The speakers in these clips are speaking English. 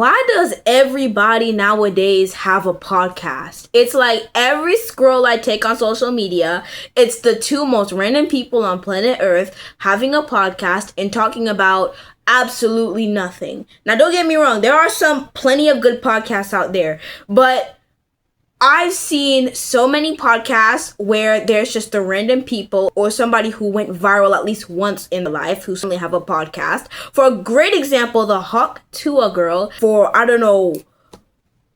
Why does everybody nowadays have a podcast? It's like every scroll I take on social media, it's the two most random people on planet Earth having a podcast and talking about absolutely nothing. Now, don't get me wrong, there are plenty of good podcasts out there, but I've seen so many podcasts where there's just a random people or somebody who went viral at least once in their life who suddenly have a podcast. For a great example, the Hawk Tua girl, for I don't know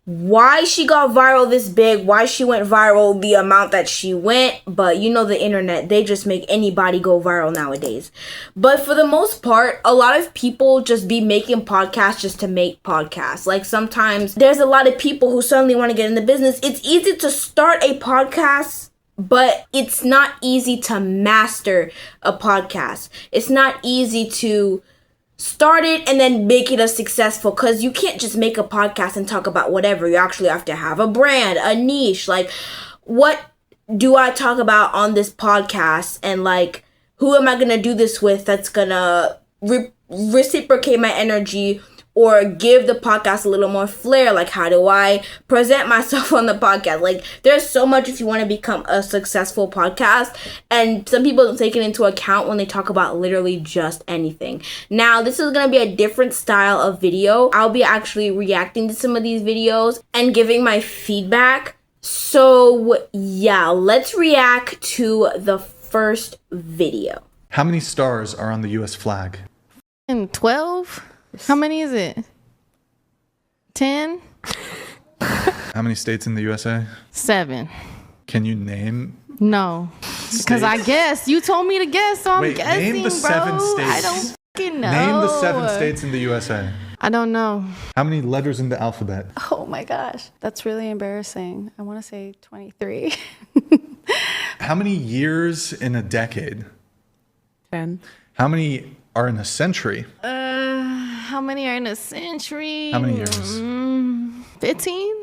why she got viral this big, why she went viral the amount that she went, but you know the internet, they just make anybody go viral nowadays. But for the most part, a lot of people just be making podcasts just to make podcasts. Like sometimes there's a lot of people who suddenly want to get in the business. It's easy to start a podcast, but it's not easy to master a podcast. It's not easy to start it and then make it a successful, because you can't just make a podcast and talk about whatever. You actually have to have a brand, a niche. Like, what do I talk about on this podcast, and like, who am I gonna do this with that's gonna reciprocate my energy or give the podcast a little more flair? Like, how do I present myself on the podcast? Like, there's so much if you want to become a successful podcast, and some people don't take it into account when they talk about literally just anything. Now, this is going to be a different style of video. I'll be actually reacting to some of these videos and giving my feedback. So, yeah, let's react to the first video. How many stars are on the U.S. flag? 12? How many is it? 10? How many states in the USA? 7. Can you name? No, because I guessed. You told me to guess, so I'm guessing, name the bro. 7 states. I don't fucking know. Name the 7 states in the USA. I don't know. How many letters in the alphabet? Oh my gosh, that's really embarrassing. I want to say 23. How many years in a decade? 10. How many are in a century? How many are in a century? How many years? 15?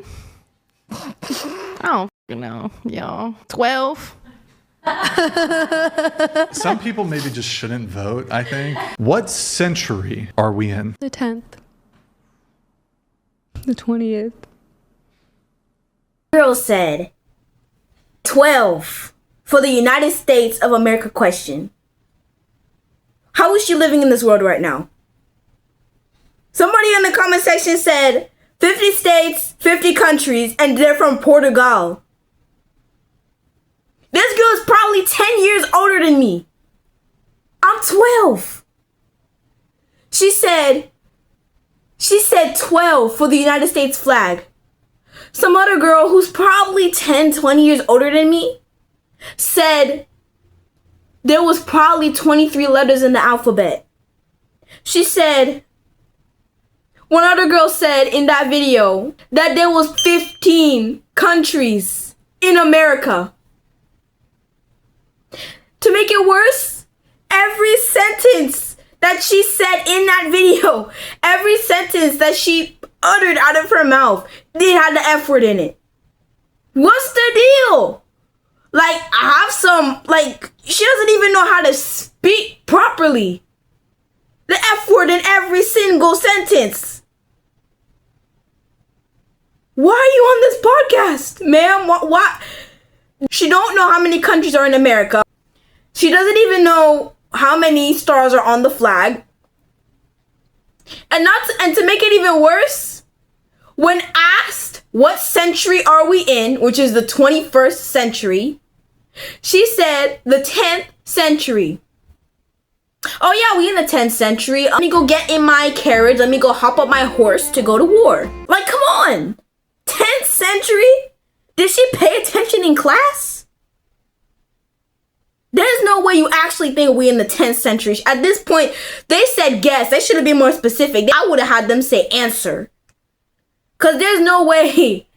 I don't fucking know, y'all. 12? Some people maybe just shouldn't vote, I think. What century are we in? The 10th. The 20th. Girl said 12 for the United States of America question. How is she living in this world right now? Somebody in the comment section said 50 states, 50 countries, and they're from Portugal. This girl is probably 10 years older than me. I'm 12. She said 12 for the United States flag. Some other girl who's probably 10, 20 years older than me said there was probably 23 letters in the alphabet. She said, one other girl said in that video that there was 15 countries in America. To make it worse, every sentence that she said in that video, every sentence that she uttered out of her mouth, did have the F word in it. What's the deal? Like, I have some, like, she doesn't even know how to speak properly. The F word in every single sentence. Why are you on this podcast, ma'am? What? She don't know how many countries are in America. She doesn't even know how many stars are on the flag. And to make it even worse, when asked what century are we in, which is the 21st century, she said the 10th century. Oh yeah, we in the 10th century. Let me go get in my carriage. Let me go hop up my horse to go to war. Like, come on. 10th century? Did she pay attention in class? There's no way you actually think we in the 10th century. At this point, they said guess. They should have been more specific. I would have had them say answer. Because there's no way.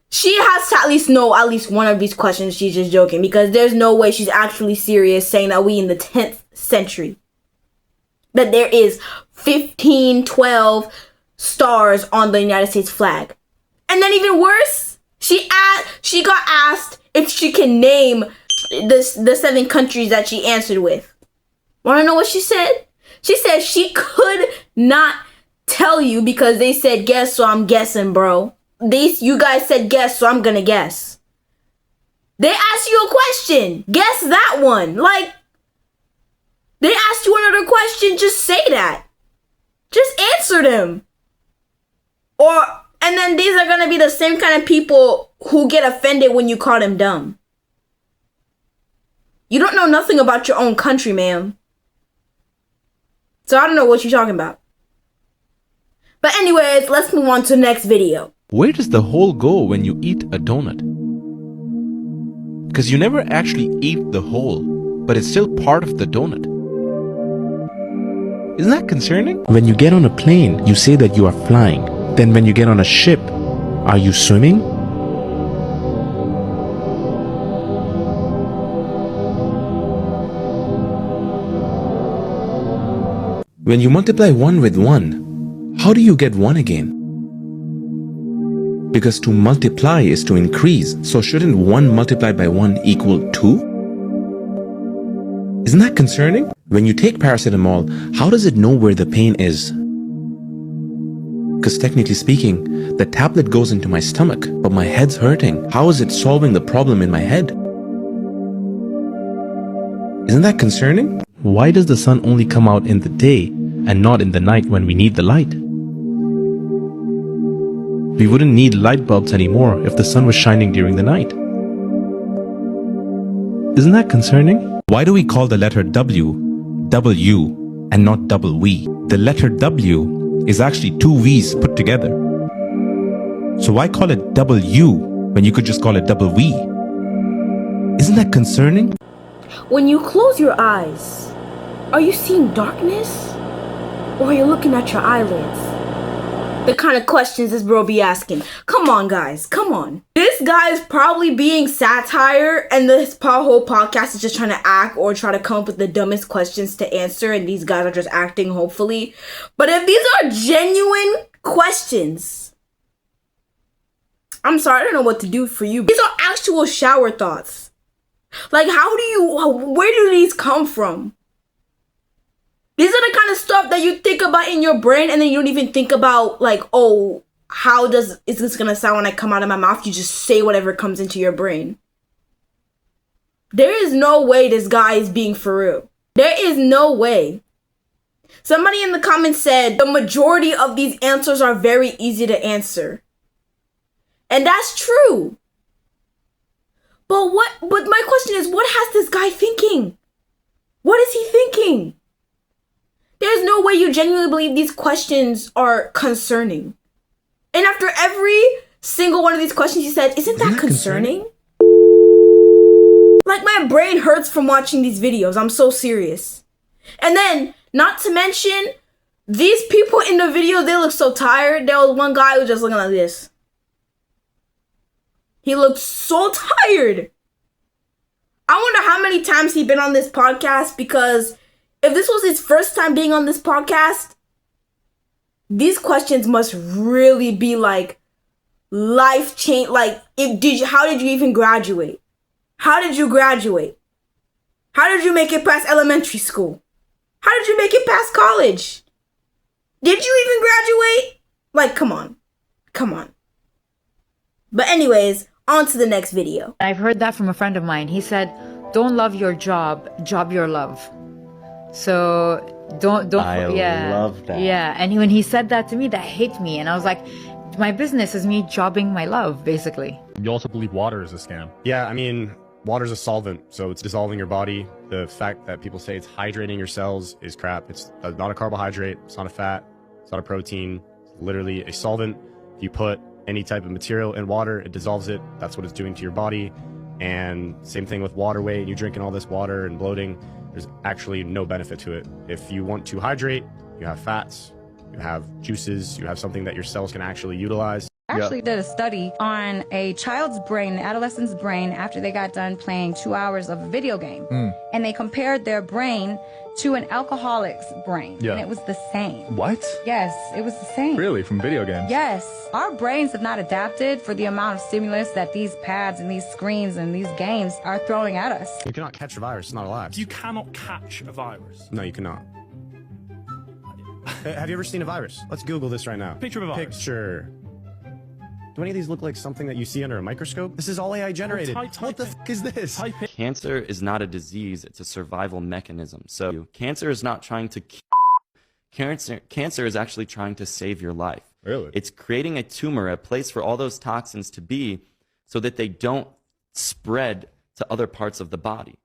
She has to at least know at least one of these questions. She's just joking. Because there's no way she's actually serious saying that we in the 10th century. That there is 15, 12 stars on the United States flag. And then even worse, she got asked if she can name the 7 countries that she answered with. Want to know what she said? She said she could not tell you because they said guess, so I'm guessing, bro. You guys said guess, so I'm gonna guess. They asked you a question. Guess that one. Like, they asked you another question, just say that. Just answer them. And then these are gonna be the same kind of people who get offended when you call them dumb. You don't know nothing about your own country, ma'am. So I don't know what you're talking about. But anyways, let's move on to the next video. Where does the hole go when you eat a donut? Because you never actually eat the hole, but it's still part of the donut. Isn't that concerning? When you get on a plane, you say that you are flying. Then when you get on a ship, are you swimming? When you multiply 1 with 1, how do you get 1 again? Because to multiply is to increase, so shouldn't 1 multiplied by 1 equal 2? Isn't that concerning? When you take paracetamol, how does it know where the pain is? Because technically speaking, the tablet goes into my stomach, but my head's hurting. How is it solving the problem in my head? Isn't that concerning? Why does the sun only come out in the day and not in the night when we need the light? We wouldn't need light bulbs anymore if the sun was shining during the night. Isn't that concerning? Why do we call the letter W, W, and not double V? The letter W is actually 2 V's put together. So why call it double U when you could just call it double V? Isn't that concerning? When you close your eyes, are you seeing darkness? Or are you looking at your eyelids? The kind of questions this bro be asking. Come on, guys. Come on. This guy is probably being satire, and this whole podcast is just trying to act or try to come up with the dumbest questions to answer, and these guys are just acting, hopefully. But if these are genuine questions, I'm sorry, I don't know what to do for you. These are actual shower thoughts. Like, where do these come from? These are the kind of stuff that you think about in your brain, and then you don't even think about, like, oh, is this gonna sound when I come out of my mouth? You just say whatever comes into your brain. There is no way this guy is being for real. There is no way. Somebody in the comments said the majority of these answers are very easy to answer. And that's true. But my question is, what has this guy thinking? What is he thinking? There's no way you genuinely believe these questions are concerning. And after every single one of these questions, he said, isn't that concerning? Like, my brain hurts from watching these videos. I'm so serious. And then, not to mention, these people in the video, they look so tired. There was one guy who was just looking like this. He looked so tired. I wonder how many times he's been on this podcast, because if this was his first time being on this podcast, these questions must really be like life change. Like, how did you even graduate? How did you graduate? How did you make it past elementary school? How did you make it past college? Did you even graduate? Like, come on. Come on. But anyways, on to the next video. I've heard that from a friend of mine. He said, don't love your job, job your love. So don't I yeah, love that. Yeah, and when he said that to me, that hit me, and I was like, my business is me jobbing my love, basically. You also believe water is a scam? Yeah, I mean, water's a solvent, so it's dissolving your body. The fact that people say it's hydrating your cells is crap. It's not a carbohydrate, it's not a fat, it's not a protein. It's literally a solvent. If you put any type of material in water, it dissolves it. That's what it's doing to your body. And same thing with water weight. You drinking all this water and bloating, there's actually no benefit to it. If you want to hydrate, you have fats, you have juices, you have something that your cells can actually utilize. Actually did a study on a child's brain, an adolescent's brain, after they got done playing 2 hours of a video game. And they compared their brain to an alcoholic's brain. Yeah. And it was the same. What? Yes, it was the same. Really? From video games? Yes. Our brains have not adapted for the amount of stimulus that these pads and these screens and these games are throwing at us. You cannot catch a virus, it's not alive. You cannot catch a virus? No, you cannot. Have you ever seen a virus? Let's Google this right now. Picture of a virus. Picture. Do any of these look like something that you see under a microscope? This is all AI generated. What the f is this? Cancer is not a disease, it's a survival mechanism. So cancer is not trying to cancer is actually trying to save your life. Really? It's creating a tumor, a place for all those toxins to be so that they don't spread to other parts of the body.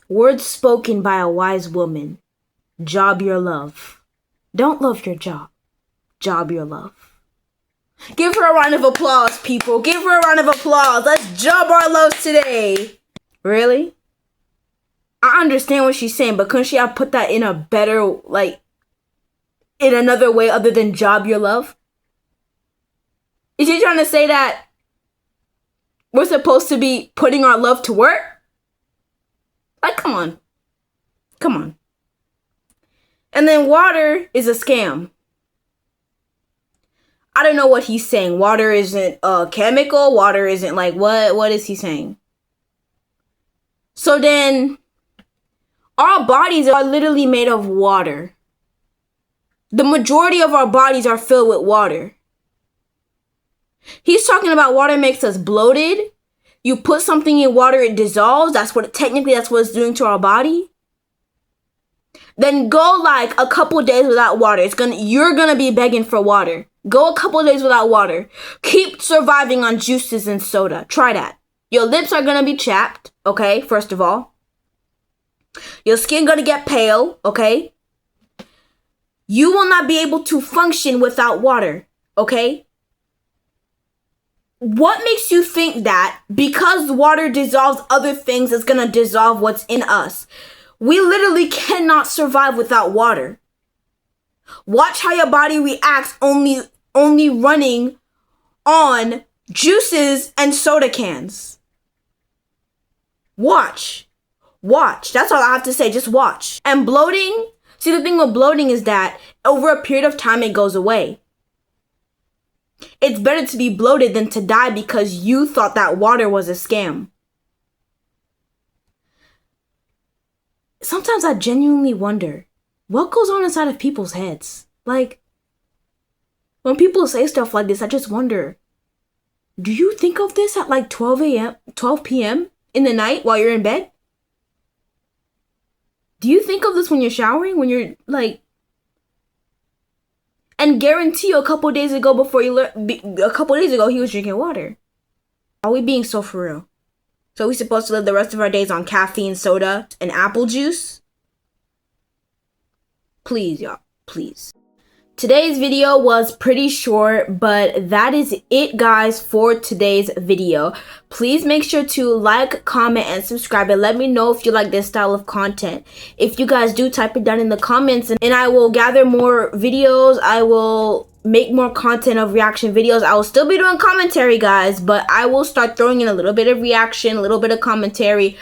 Words spoken by a wise woman. Job your love. Don't love your job. Job your love. Give her a round of applause, people. Give her a round of applause. Let's job our loves today. Really? I understand what she's saying, but couldn't she have put that in a better, like, in another way other than job your love? Is she trying to say that we're supposed to be putting our love to work? Like, come on. Come on. And then water is a scam. I don't know what he's saying. Water isn't a chemical. Water isn't like, what is he saying? So then, our bodies are literally made of water. The majority of our bodies are filled with water. He's talking about water makes us bloated. You put something in water, it dissolves. That's what it's doing to our body. Then go like a couple days without water. You're gonna be begging for water. Go a couple days without water. Keep surviving on juices and soda. Try that. Your lips are gonna be chapped, okay? First of all. Your skin gonna get pale, okay? You will not be able to function without water, okay? What makes you think that because water dissolves other things, it's gonna dissolve what's in us? We literally cannot survive without water. Watch how your body reacts only running on juices and soda cans. Watch. That's all I have to say. Just watch. And bloating. See, the thing with bloating is that over a period of time, it goes away. It's better to be bloated than to die because you thought that water was a scam. Sometimes I genuinely wonder what goes on inside of people's heads. Like, when people say stuff like this, I just wonder, do you think of this at like 12 p.m. in the night while you're in bed? Do you think of this when you're showering? When you're like, and guarantee you a couple days ago he was drinking water. Are we being so for real? So we supposed to live the rest of our days on caffeine, soda, and apple juice? Please, y'all, please. Today's video was pretty short, but that is it, guys, for today's video. Please make sure to like, comment, and subscribe, and let me know if you like this style of content. If you guys do, type it down in the comments, and I will gather more videos. I will make more content of reaction videos. I will still be doing commentary, guys, but I will start throwing in a little bit of reaction, a little bit of commentary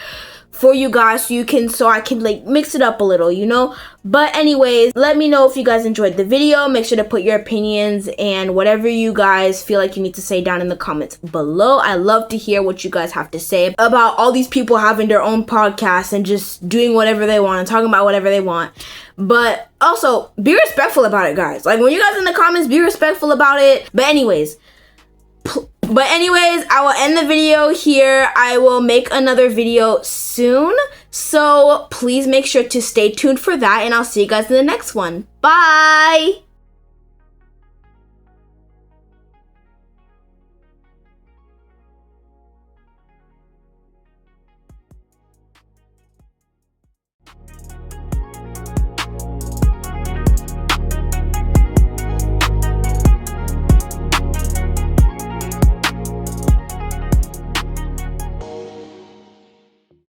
for you guys so I can like mix it up a little, you know. But anyways, let me know if you guys enjoyed the video. Make sure to put your opinions and whatever you guys feel like you need to say down in the comments below. I love to hear what you guys have to say about all these people having their own podcasts and just doing whatever they want and talking about whatever they want. But also be respectful about it, guys. Like, when you guys in the comments, be respectful about it. But anyways, I will end the video here. I will make another video soon, so please make sure to stay tuned for that, and I'll see you guys in the next one. Bye!